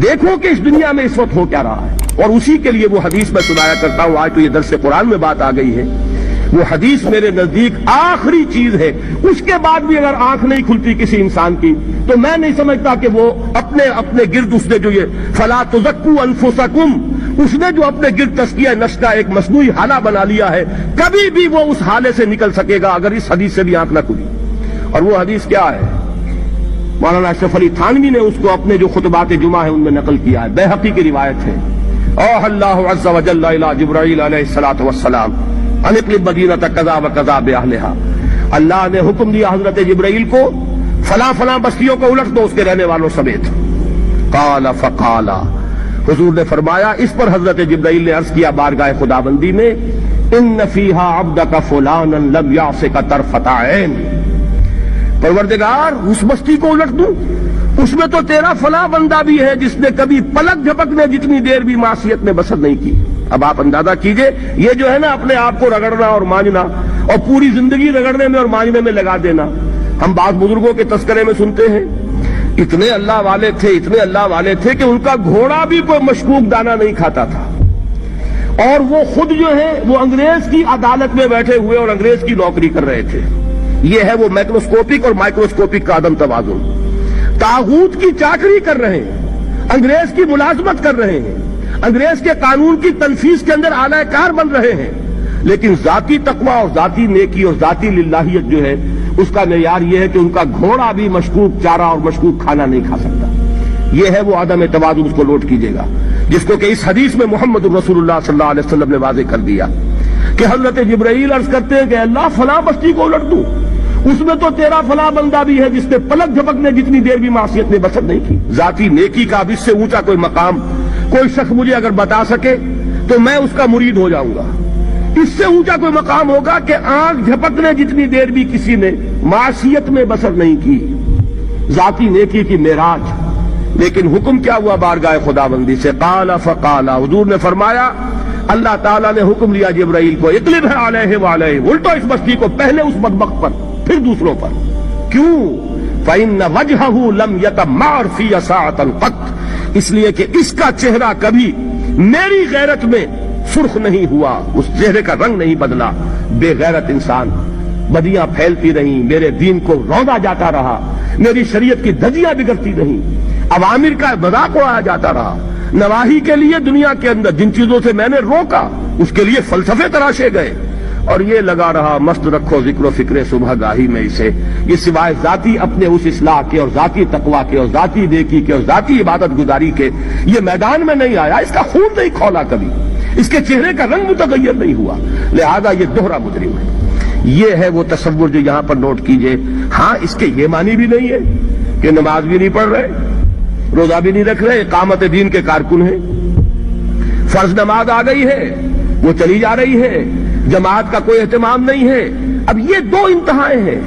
دیکھو کہ اس دنیا میں اس وقت ہو کیا رہا ہے۔ اور اسی کے لیے وہ حدیث میں سنایا کرتا ہوں، آج تو یہ درس قرآن میں بات آ گئی ہے، وہ حدیث میرے نزدیک آخری چیز ہے، اس کے بعد بھی اگر آنکھ نہیں کھلتی کسی انسان کی تو میں نہیں سمجھتا کہ وہ اپنے گرد اس نے جو یہ فلا تزکوا انفسکم، اس نے جو اپنے گرد تزکیہ نفس کا ایک مصنوعی حالہ بنا لیا ہے، کبھی بھی وہ اس حالے سے نکل سکے گا اگر اس حدیث سے بھی آنکھ نہ کھلی۔ اور وہ حدیث کیا ہے؟ مولانا اشرف علی تھانوی نے اس کو اپنے جو خطبات جمعہ ہیں ان میں نقل کیا ہے، بیہقی کی روایت ہے۔ اوحى اللہ عز وجل الى جبرائیل علیہ الصلوۃ والسلام ان اقلب مدینۃ کذا وکذا باہلھا، اللہ نے حکم دیا حضرت جبرائیل کو فلاں فلاں بستیوں کو الٹ دو اس کے رہنے والوں سمیت۔ قال فقال، حضور نے فرمایا، اس پر حضرت جبرائیل نے عرض کیا بارگاہ خداوندی میں، ان فیہا عبدک فلانا لم یعصک طرفۃ عین، پروردگار اس بستی کو الٹ دوں، اس میں تو تیرا فلاں بندہ بھی ہے جس نے کبھی پلک جھپکنے جتنی دیر بھی معصیت میں بسر نہیں کی۔ اب آپ اندازہ کیجئے، یہ جو ہے نا اپنے آپ کو رگڑنا اور مانجنا اور پوری زندگی رگڑنے میں اور مانجنے میں لگا دینا، ہم بعض بزرگوں کے تذکرے میں سنتے ہیں اتنے اللہ والے تھے کہ ان کا گھوڑا بھی کوئی مشکوک دانہ نہیں کھاتا تھا، اور وہ خود جو ہے وہ انگریز کی عدالت میں بیٹھے ہوئے اور انگریز کی نوکری کر رہے تھے۔ یہ ہے وہ میکروسکوپک اور مائکروسکوپک کا عدم توازن، طاغوت کی چاکری کر رہے ہیں، انگریز کی ملازمت کر رہے ہیں، انگریز کے قانون کی تنفیذ کے اندر اعلی کار بن رہے ہیں، لیکن ذاتی تقویٰ اور ذاتی نیکی اور ذاتی للہیت جو ہے اس کا معیار یہ ہے کہ ان کا گھوڑا بھی مشکوک چارہ اور مشکوک کھانا نہیں کھا سکتا۔ یہ ہے وہ عدم توازن، اس کو نوٹ کیجئے گا، جس کو کہ اس حدیث میں محمد رسول اللہ صلی اللہ علیہ وسلم نے واضح کر دیا کہ حضرت جبرائیل عرض کرتے ہیں کہ اللہ فلاں بستی کو الٹ دوں، اس میں تو تیرا فلاں بندہ بھی ہے جس نے پلک جھپکنے جتنی دیر بھی معصیت میں بسر نہیں کی۔ ذاتی نیکی کا اب اس سے اونچا کوئی مقام کوئی شخص مجھے اگر بتا سکے تو میں اس کا مرید ہو جاؤں گا۔ اس سے اونچا کوئی مقام ہوگا کہ آنکھ جھپکنے جتنی دیر بھی کسی نے معصیت میں بسر نہیں کی، ذاتی نیکی کی معراج۔ لیکن حکم کیا ہوا بارگاہ خداوندی سے؟ قال فقال، حضور نے فرمایا، اللہ تعالیٰ نے حکم لیا جبرائیل کو، اقلب علیہ وعلیہ، الٹو اس بستی کو، پہلے اس بدبخت پر پھر دوسروں پر۔ کیوں؟ فإن وجهه لم يتمعر في ساعة قط، اس لیے کہ اس کا چہرہ کبھی میری غیرت میں سرخ نہیں ہوا، اس چہرے کا رنگ نہیں بدلا۔ بے غیرت انسان، بدیاں پھیلتی رہیں، میرے دین کو روندا جاتا رہا، میری شریعت کی دھجیاں بگڑتی رہیں، عوامر کا مذاق اڑایا جاتا رہا، نواہی کے لیے دنیا کے اندر جن چیزوں سے میں نے روکا اس کے لیے فلسفے تراشے گئے، اور یہ لگا رہا مست رکھو ذکر و فکر صبح گاہی میں اسے، یہ سوائے ذاتی اپنے اس اصلاح کے اور ذاتی تقویٰ کے اور ذاتی نیکی کے اور ذاتی عبادت گزاری کے یہ میدان میں نہیں آیا، اس کا خون نہیں کھولا کبھی، اس کے چہرے کا رنگ متغیر نہیں ہوا، لہذا یہ دوہرا مجرم ہے۔ یہ ہے وہ تصور جو یہاں پر نوٹ کیجئے۔ ہاں، اس کے یہ معنی بھی نہیں ہے کہ نماز بھی نہیں پڑھ رہے، روزہ بھی نہیں رکھ رہے، اقامت دین کے کارکن ہیں، فرض نماز آ گئی ہے وہ چلی جا رہی ہے، جماعت کا کوئی اہتمام نہیں ہے۔ اب یہ دو انتہائیں ہیں،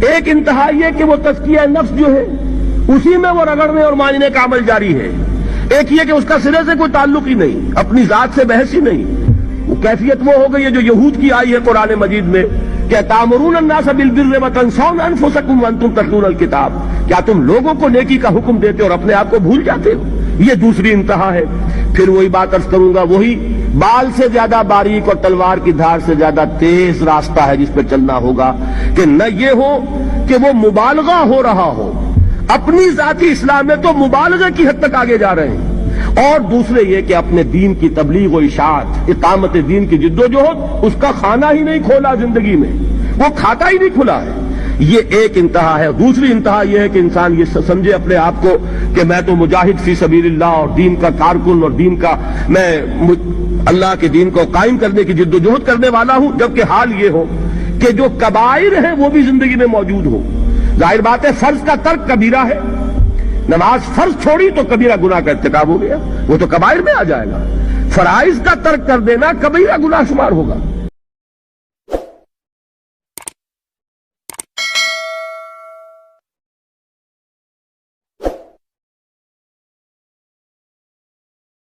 ایک انتہا یہ کہ وہ تزکیہ نفس جو ہے اسی میں وہ رگڑنے اور مانجنے کا عمل جاری ہے، ایک یہ کہ اس کا سرے سے کوئی تعلق ہی نہیں، اپنی ذات سے بحث ہی نہیں۔ وہ کیفیت وہ ہو گئی ہے جو یہود کی آئی ہے قرآن مجید میں کہ تامرون الناس بالبر وتنسون انفسکم وانتم تتلون الکتاب، کیا تم لوگوں کو نیکی کا حکم دیتے اور اپنے آپ کو بھول جاتے ہو؟ یہ دوسری انتہا ہے۔ پھر وہی بات عرض کروں گا، وہی بال سے زیادہ باریک اور تلوار کی دھار سے زیادہ تیز راستہ ہے جس پہ چلنا ہوگا کہ نہ یہ ہو کہ وہ مبالغہ ہو رہا ہو، اپنی ذاتی اصلاح میں تو مبالغہ کی حد تک آگے جا رہے ہیں، اور دوسرے یہ کہ اپنے دین کی تبلیغ و اشاعت، اقامت دین کی جدوجہد، اس کا کھانا ہی نہیں کھولا زندگی میں، وہ کھاتا ہی نہیں کھلا ہے۔ یہ ایک انتہا ہے۔ دوسری انتہا یہ ہے کہ انسان یہ سمجھے اپنے آپ کو کہ میں تو مجاہد فی سبیل اللہ اور دین کا کارکن اور دین کا میں اللہ کے دین کو قائم کرنے کی جدوجہد کرنے والا ہوں، جبکہ حال یہ ہو کہ جو کبائر ہیں وہ بھی زندگی میں موجود ہو۔ ظاہر بات ہے فرض کا ترک کبیرہ ہے، نماز فرض چھوڑی تو کبیرہ گناہ کا ارتکاب ہو گیا، وہ تو کبائر میں آ جائے گا۔ فرائض کا ترک کر دینا کبیرہ گناہ شمار ہوگا۔